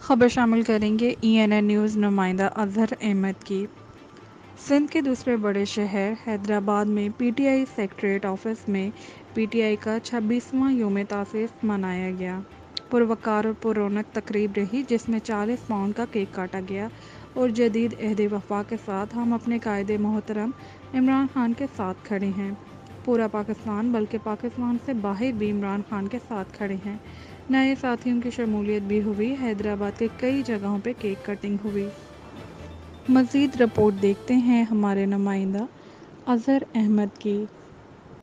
खबर शामिल करेंगे ENN न्यूज़ नुमाइंदा अजहर अहमद की। सिंध के दूसरे बड़े शहर हैदराबाद में PTI सेक्रेटरीट ऑफिस में PTI का 26वां यौम तासीस मनाया गया। पुरवकार और पुरौनक तकरीब रही जिसमें 40 पाउंड का केक काटा गया और जदीद अहद वफा के साथ हम अपने कायदे मोहतरम इमरान खान के साथ खड़े हैं। पूरा पाकिस्तान बल्कि पाकिस्तान से बाहर भी इमरान खान के साथ खड़े हैं। नए साथियों की शमूलियत भी हुई। हैदराबाद के कई जगहों पे केक कटिंग हुई। मज़ीद रिपोर्ट देखते हैं हमारे नुमाइंदा अज़हर अहमद की।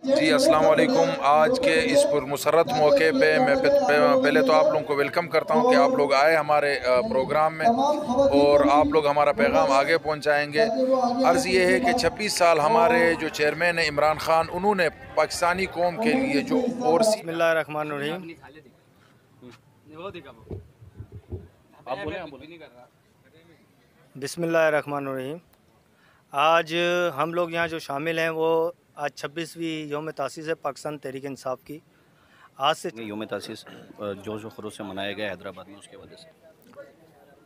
जी अस्सलाम वालेकुम। आज के इस पुरमसरत मौके पे मैं पहले तो आप लोगों को वेलकम करता हूं कि आप लोग आए हमारे प्रोग्राम में और आप लोग हमारा पैगाम आगे पहुंचाएंगे। अर्ज़ ये है कि 26 साल हमारे जो चेयरमैन हैं इमरान खान, उन्होंने पाकिस्तानी कौम के लिए जो ओवरसी बिस्मिल्लाहिर्रहमानिर्रहीम। बिस्मिल्लाहिर्रहमानिर्रहीम। आज हम लोग यहाँ जो शामिल हैं वो आज 26वीं यौम तासीस है पाकिस्तान तहरीक इंसाफ की। आज से यौम तासीस जोश व खरोश से मनाया गया हैदराबाद में, उसके वजह से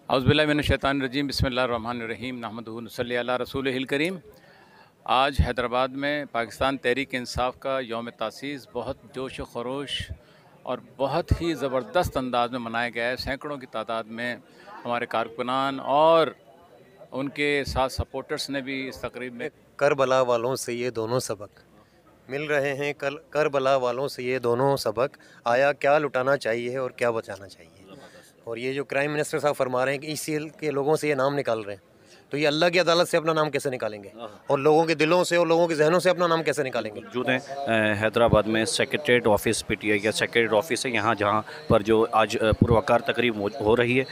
औज़ुबिल्लाहि मिनश्शैतानिर्रजीम बिस्मिल्लाहिर्रहमानिर्रहीम नहमदुहु व नसल्ली अला रसूलिहिल करीम। आज हैदराबाद में पाकिस्तान तहरीक इंसाफ का यौम तासीस बहुत जोश व खरोश और बहुत ही ज़बरदस्त अंदाज में मनाया गया है। सैकड़ों की तादाद में हमारे कारकुनान और उनके साथ सपोर्टर्स ने भी इस तकरीब में करबला वालों से ये दोनों सबक मिल रहे हैं। करबला वालों से ये दोनों सबक आया, क्या लुटाना चाहिए और क्या बचाना चाहिए। और ये जो क्राइम मिनिस्टर साहब फरमा रहे हैं कि ICL के लोगों से ये नाम निकाल रहे हैं, तो ये अल्लाह की अदालत से अपना नाम कैसे निकालेंगे और लोगों के दिलों से और लोगों के जहनों से अपना नाम कैसे निकालेंगे। मौजूद हैं हैदराबाद में सेक्रेटरीट ऑफिस PTI या सेक्रेटरीट ऑफिस है, यहाँ जहाँ पर जो आज पुरवकार तकरीब हो रही है,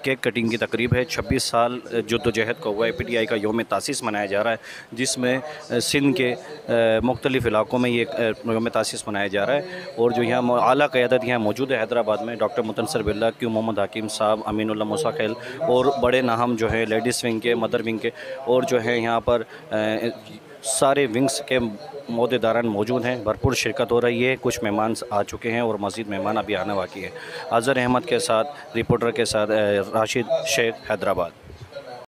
केक कटिंग की तकरीब है। 26 साल जद्दोजहद का हुआ है, PTI का यौम तासीस मनाया जा रहा है, जिसमें सिंध के मुख्तलिफ़ इलाकों में ये यौम तासीस मनाया जा रहा है। और जो यहाँ आला क़यादत यहाँ मौजूद है हैदराबाद में, डॉक्टर मुतनसर बिल्ला, क्यू मोहम्मद हकीम साहब, अमीनुल्लाह मूसा खैल और बड़े नाहम जो है लेडीज़ विंग के, मदर विंग के और जो है यहाँ पर सारे विंग्स के मोहदेदारान मौजूद हैं। भरपूर शिरकत हो रही है। कुछ मेहमान आ चुके हैं और मज़ीद मेहमान अभी आने बाकी है। अज़हर अहमद के साथ, रिपोर्टर के साथ राशिद शेख, हैदराबाद।